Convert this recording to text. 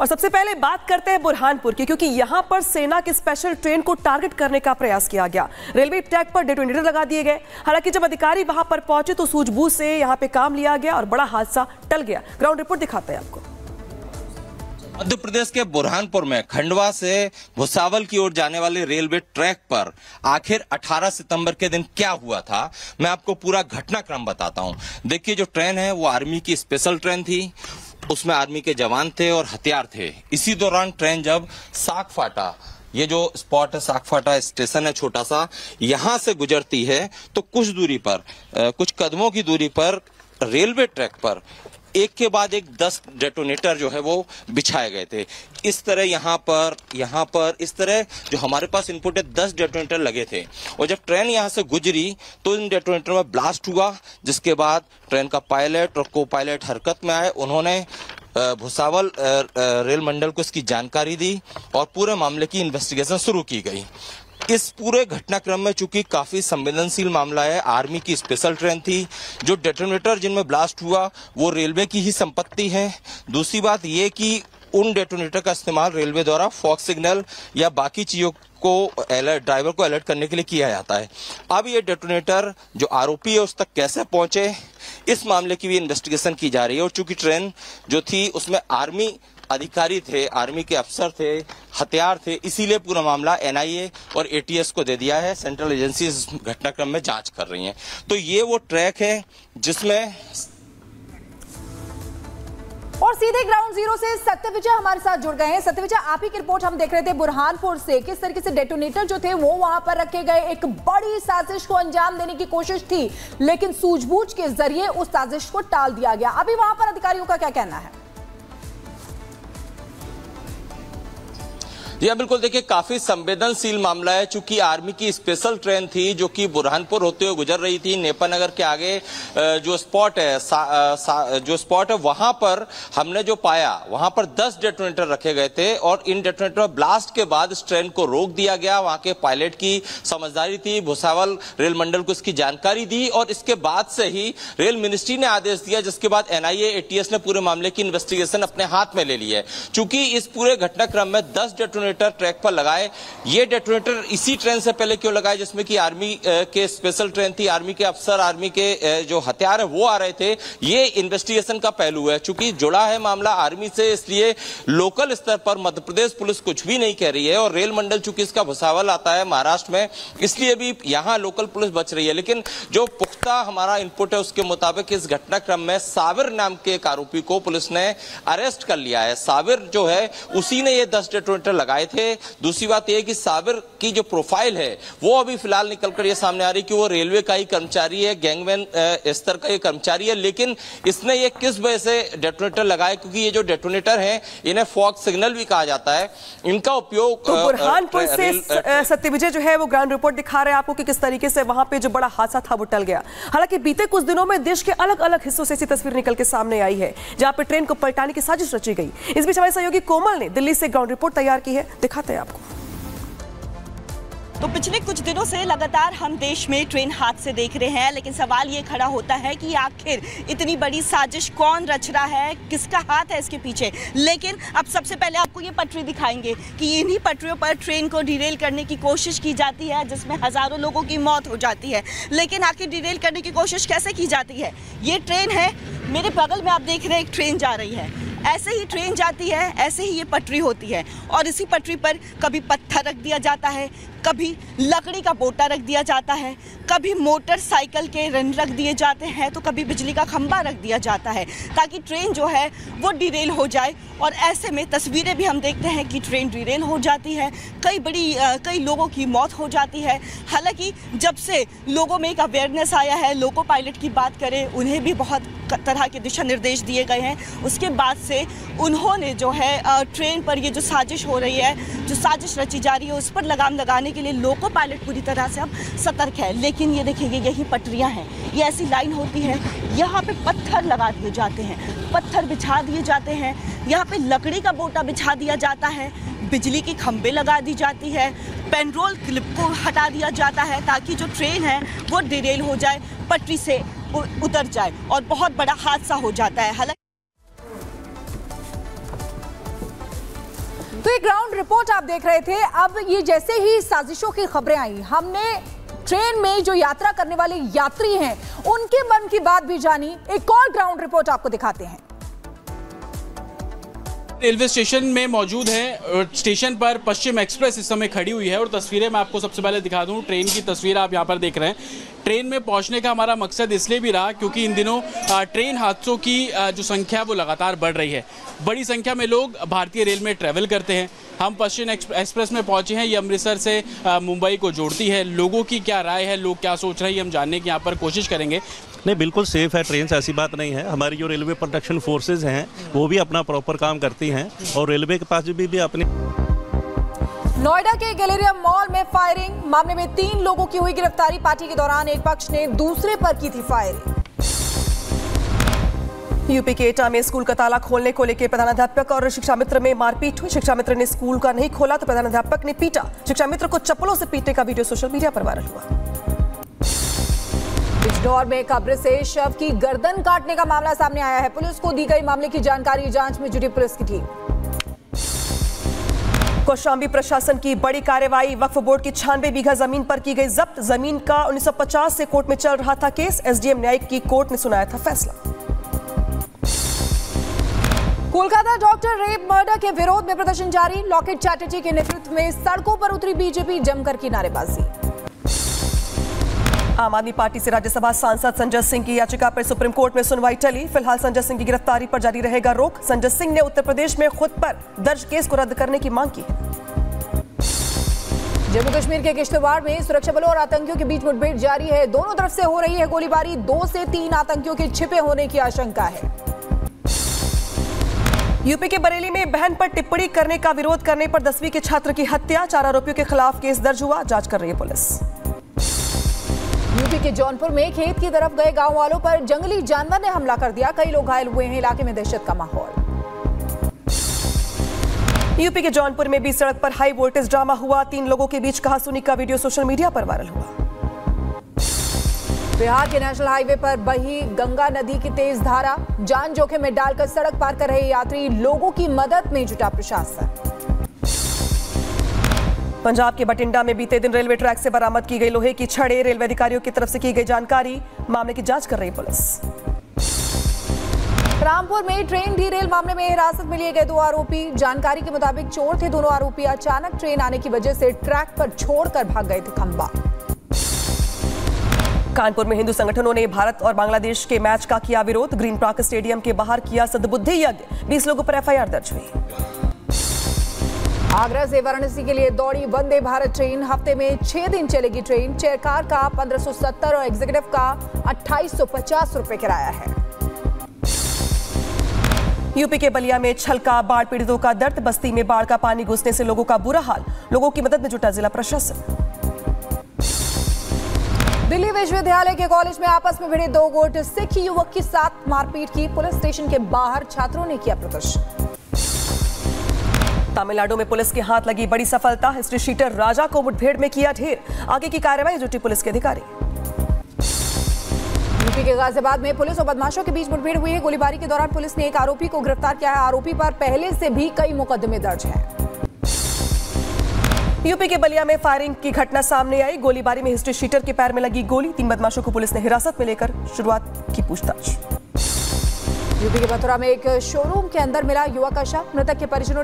और सबसे पहले बात करते हैं बुरहानपुर की, क्योंकि यहां पर सेना की स्पेशल ट्रेन को टारगेट करने का प्रयास किया गया। रेलवे ट्रैक पर डेटोनेटर लगा दिए गए। हालांकि जब अधिकारी वहां पर पहुंचे तो सूझबूझ से यहां पे काम लिया गया और बड़ा हादसा टल गया। ग्राउंड रिपोर्ट दिखाते हैं आपको। मध्य प्रदेश के बुरहानपुर में खंडवा से भुसावल की ओर जाने वाले रेलवे ट्रैक पर आखिर 18 सितंबर के दिन क्या हुआ था, मैं आपको पूरा घटनाक्रम बताता हूं। देखिए, जो ट्रेन है वो आर्मी की स्पेशल ट्रेन थी, उसमें आर्मी के जवान थे और हथियार थे। इसी दौरान ट्रेन जब सागफाटा, ये जो स्पॉट है सागफाटा स्टेशन है छोटा सा, यहां से गुजरती है तो कुछ दूरी पर, कुछ कदमों की दूरी पर रेलवे ट्रैक पर एक के बाद एक 10 डेटोनेटर जो है वो बिछाए गए थे। इस तरह यहाँ पर इस तरह जो हमारे पास इनपुट है 10 डेटोनेटर लगे थे। और जब ट्रेन यहाँ से गुजरी तो इन डेटोनेटर में ब्लास्ट हुआ, जिसके बाद ट्रेन का पायलट और को पायलट हरकत में आए। उन्होंने भुसावल रेल मंडल को इसकी जानकारी दी और पूरे मामले की इन्वेस्टिगेशन शुरू की गई। इस पूरे घटनाक्रम में चूंकि काफी संवेदनशील मामला है, आर्मी की स्पेशल ट्रेन थी, जो डेटोनेटर जिनमें ब्लास्ट हुआ वो रेलवे की ही संपत्ति है। दूसरी बात ये कि उन डेटोनेटर का इस्तेमाल रेलवे द्वारा फॉग सिग्नल या बाकी चीजों को ड्राइवर को अलर्ट करने के लिए किया जाता है। अब ये डेटोनेटर जो आरोपी है उस तक कैसे पहुंचे, इस मामले की भी इन्वेस्टिगेशन की जा रही है। और चूंकि ट्रेन जो थी उसमें आर्मी अधिकारी थे, आर्मी के अफसर थे, हथियार थे, इसीलिए पूरा मामला एनआईए और एटीएस को दे दिया है। सेंट्रल एजेंसी इस घटनाक्रम में जांच कर रही हैं। तो ये वो ट्रैक है जिसमें, और सीधे ग्राउंड जीरो से सत्यविजय हमारे साथ जुड़ गए हैं। सत्यविजय, आप ही की रिपोर्ट हम देख रहे थे बुरहानपुर से, किस तरीके से डेटोनेटर जो थे वो वहां पर रखे गए। एक बड़ी साजिश को अंजाम देने की कोशिश थी, लेकिन सूझबूझ के जरिए उस साजिश को टाल दिया गया। अभी वहां पर अधिकारियों का क्या कहना है? जी बिल्कुल, देखिए काफी संवेदनशील मामला है। चूंकि आर्मी की स्पेशल ट्रेन थी जो कि बुरहानपुर होते हुए गुजर रही थी। नेपानगर के आगे जो स्पॉट है वहां पर हमने जो पाया, वहां पर 10 डेटोनेटर रखे गए थे और इन डेटोनेटर ब्लास्ट के बाद इस ट्रेन को रोक दिया गया। वहां के पायलट की समझदारी थी, भुसावल रेल मंडल को इसकी जानकारी दी और इसके बाद से ही रेल मिनिस्ट्री ने आदेश दिया, जिसके बाद एनआईए एटीएस ने पूरे मामले की इन्वेस्टिगेशन अपने हाथ में ले ली है। चूंकि इस पूरे घटनाक्रम में 10 डेटोनेटर ट्रैक पर लगाए। ये डेटोनेटर इसी ट्रेन से पहले क्यों लगाए जिसमें कि आर्मी के स्पेशल ट्रेन थी, आर्मी के अफसर, आर्मी के जो हथियार है वो आ रहे थे, ये इन्वेस्टिगेशन का पहलू है। चूंकि जुड़ा है मामला आर्मी से, इसलिए लोकल स्तर पर मध्य प्रदेश पुलिस कुछ भी नहीं कह रही है। और रेल मंडल चूंकि इसका भुसावल आता है महाराष्ट्र में, इसलिए भी यहां लोकल पुलिस बच रही है। लेकिन जो पुख्ता हमारा इनपुट है उसके मुताबिक इस घटनाक्रम में साबिर नाम के एक आरोपी को पुलिस ने अरेस्ट कर लिया है। साबिर जो है उसी ने ये 10 डेटोनेटर लगाए थे। दूसरी बात यह कि साबिर की जो प्रोफाइल है वो अभी फिलहाल निकलकर ये सामने आ रही है कि वो रेलवे का ही कर्मचारी है, गैंगमैन स्तर का ये कर्मचारी है। लेकिन इसने ये किस वजह से डेटोनेटर लगाए, क्योंकि ये जो डेटोनेटर हैं इन्हें फॉग सिग्नल भी कहा जाता है। इनका उपयोग तो बुरहानपुर से सत्यविजय जो है वो ग्राउंड रिपोर्ट दिखा रहे हैं आपको कि किस तरीके से वहां पे जो बड़ा हादसा था वो टल गया। हालांकि बीते कुछ दिनों में देश के अलग अलग हिस्सों से ऐसी तस्वीर निकल के सामने आई है जहां पे ट्रेन को पलटाने की साजिश रची गई। इस बीच हमारे सहयोगी कोमल ने दिल्ली से ग्राउंड रिपोर्ट तैयार की है, दिखाते हैं आपको। तो पिछले कुछ दिनों से लगातार हम देश में ट्रेन हादसे देख रहे हैं, लेकिन सवाल ये खड़ा होता है कि आखिर इतनी बड़ी साजिश कौन रच रहा है, किसका हाथ है इसके पीछे। लेकिन अब सबसे पहले आपको ये पटरी दिखाएंगे कि इन्हीं पटरियों पर ट्रेन को डिरेल करने की कोशिश की जाती है, जिसमें हजारों लोगों की मौत हो जाती है। लेकिन आखिर डिरेल करने की कोशिश कैसे की जाती है? ये ट्रेन है, मेरे बगल में आप देख रहे हैं एक ट्रेन जा रही है, ऐसे ही ट्रेन जाती है, ऐसे ही ये पटरी होती है और इसी पटरी पर कभी पत्थर रख दिया जाता है, कभी लकड़ी का बोटा रख दिया जाता है, कभी मोटरसाइकिल के रन रख दिए जाते हैं, तो कभी बिजली का खंभा रख दिया जाता है ताकि ट्रेन जो है वो डिरेल हो जाए। और ऐसे में तस्वीरें भी हम देखते हैं कि ट्रेन डिरेल हो जाती है, कई लोगों की मौत हो जाती है। हालांकि जब से लोगों में एक अवेयरनेस आया है, लोको पायलट की बात करें, उन्हें भी बहुत तरह के दिशा निर्देश दिए गए हैं। उसके बाद से उन्होंने जो है ट्रेन पर ये जो साजिश हो रही है, जो साजिश रची जा रही है, उस पर लगाम लगाने के लिए लोको पायलट पूरी तरह से अब सतर्क है। लेकिन ये देखिए, ये यही पटरियां हैं, ये ऐसी लाइन होती है, यहाँ पे पत्थर लगा दिए जाते हैं, पत्थर बिछा दिए जाते हैं, यहाँ पे लकड़ी का बोटा बिछा दिया जाता है, बिजली की खंभे लगा दी जाती है, पेट्रोल क्लिप को हटा दिया जाता है ताकि जो ट्रेन है वो डिरेल हो जाए, पटरी से उतर जाए और बहुत बड़ा हादसा हो जाता है। हालांकि तो ये ग्राउंड रिपोर्ट आप देख रहे थे। अब ये जैसे ही साजिशों की खबरें आई, हमने ट्रेन में जो यात्रा करने वाले यात्री हैं उनके मन की बात भी जानी। एक और ग्राउंड रिपोर्ट आपको दिखाते हैं। रेलवे स्टेशन में मौजूद है। स्टेशन पर पश्चिम एक्सप्रेस इस समय खड़ी हुई है और तस्वीरें मैं आपको सबसे पहले दिखा दूं। ट्रेन की तस्वीर आप यहां पर देख रहे हैं। ट्रेन में पहुंचने का हमारा मकसद इसलिए भी रहा क्योंकि इन दिनों ट्रेन हादसों की जो संख्या वो लगातार बढ़ रही है। बड़ी संख्या में लोग भारतीय रेल में ट्रैवल करते हैं। हम पश्चिम एक्सप्रेस में पहुंचे हैं। ये अमृतसर से मुंबई को जोड़ती है। लोगों की क्या राय है, लोग क्या सोच रहे हैं, हम जानने की यहाँ पर कोशिश करेंगे। नहीं, बिल्कुल सेफ है ट्रेन से, ऐसी बात नहीं है। हमारी जो रेलवे प्रोटेक्शन फोर्सेज हैं वो भी अपना प्रॉपर काम करती हैं और रेलवे के पास भी अपनी। नोएडा के गैलेरिया मॉल में फायरिंग मामले में 3 लोगों की हुई गिरफ्तारी। पार्टी के दौरान एक पक्ष ने दूसरे पर की थी फायरिंग। यूपी के एटा में स्कूल का ताला खोलने को लेकर प्रधानाध्यापक और शिक्षा मित्र में मारपीट हुई। शिक्षा मित्र ने स्कूल का नहीं खोला तो प्रधानाध्यापक ने पीटा। शिक्षा मित्र को चप्पलों से पीटने का वीडियो सोशल मीडिया पर वायरल हुआ। बिजनौर में कब्र से शव की गर्दन काटने का मामला सामने आया है। पुलिस को दी गई मामले की जानकारी, जांच में जुटी पुलिस की टीम। कौशाम्बी प्रशासन की बड़ी कार्रवाई। वक्फ बोर्ड की 96 बीघा जमीन पर की गई जब्त। जमीन का 1950 से कोर्ट में चल रहा था केस। एसडीएम न्यायिक की कोर्ट ने सुनाया था फैसला। कोलकाता डॉक्टर रेप मर्डर के विरोध में प्रदर्शन जारी। लॉकेट चैटर्जी के नेतृत्व में सड़कों पर उतरी बीजेपी, जमकर की नारेबाजी। आम आदमी पार्टी से राज्यसभा सांसद संजय सिंह की याचिका पर सुप्रीम कोर्ट में सुनवाई टली। फिलहाल संजय सिंह की गिरफ्तारी पर जारी रहेगा रोक। संजय सिंह ने उत्तर प्रदेश में खुद पर दर्ज केस को रद्द करने की मांग की। जम्मू कश्मीर के किश्तवाड़ में सुरक्षा बलों और आतंकियों के बीच मुठभेड़ जारी है। दोनों तरफ से हो रही है गोलीबारी। 2 से 3 आतंकियों के छिपे होने की आशंका है। यूपी के बरेली में बहन पर टिप्पणी करने का विरोध करने पर 10वीं के छात्र की हत्या। 4 आरोपियों के खिलाफ केस दर्ज हुआ, जांच कर रही है पुलिस। यूपी के जौनपुर में खेत की तरफ गए गांव वालों पर जंगली जानवर ने हमला कर दिया। कई लोग घायल हुए हैं। इलाके में दहशत का माहौल। यूपी के जौनपुर में भी सड़क पर हाई वोल्टेज ड्रामा हुआ। 3 लोगों के बीच कहासुनी का वीडियो सोशल मीडिया पर वायरल हुआ। बिहार के नेशनल हाईवे पर बही गंगा नदी की तेज धारा। जान जोखिम में डालकर सड़क पार कर रहे यात्री, लोगों की मदद में जुटा प्रशासन। पंजाब के बठिंडा में बीते दिन रेलवे ट्रैक से बरामद की गई लोहे की छड़ें। रेलवे अधिकारियों की तरफ से की गई जानकारी, मामले की जांच कर रही पुलिस। रामपुर में ट्रेन डीरेल मामले में हिरासत में लिए गए 2 आरोपी। जानकारी के मुताबिक चोर थे दोनों आरोपी। अचानक ट्रेन आने की वजह से ट्रैक पर छोड़कर भाग गए थे खंबा। कानपुर में हिंदू संगठनों ने भारत और बांग्लादेश के मैच का किया विरोध। ग्रीन पार्क स्टेडियम के बाहर किया सद्बुद्धि यज्ञ। 20 लोगों पर एफआईआर दर्ज हुई। आगरा से वाराणसी के लिए दौड़ी वंदे भारत ट्रेन। हफ्ते में 6 दिन चलेगी ट्रेन। चेयर कार का 1570 और एग्जीक्यूटिव का 2850 रुपए किराया है। यूपी के बलिया में छलका। बाढ़ पीड़ितों का दर्द। बस्ती में बाढ़ का पानी घुसने से लोगों का बुरा हाल। लोगों की मदद में जुटा जिला प्रशासन। दिल्ली विश्वविद्यालय के कॉलेज में आपस में भिड़े 2 गुट। सिख युवक के साथ मारपीट की। पुलिस स्टेशन के बाहर छात्रों ने किया प्रदर्शन। तमिलनाडु में पुलिस के हाथ लगी बड़ी सफलता। हिस्ट्री शीटर राजा को मुठभेड़ में किया ढेर। आगे की कार्रवाई जुटी पुलिस के अधिकारी। यूपी के गाजियाबाद में पुलिस और बदमाशों के बीच मुठभेड़ हुई है। गोलीबारी के दौरान पुलिस ने एक आरोपी को गिरफ्तार किया है। आरोपी पर पहले से भी कई मुकदमे दर्ज हैं। यूपी के बलिया में फायरिंग की घटना सामने आई। गोलीबारी में हिस्ट्री शीटर के पैर में लगी गोली। 3 बदमाशों को पुलिस ने हिरासत में लेकर शुरुआत की पूछताछ। यूपी के मथुरा में एक शोरूम के अंदर मिला युवक का शव। मृतक के परिजनों ने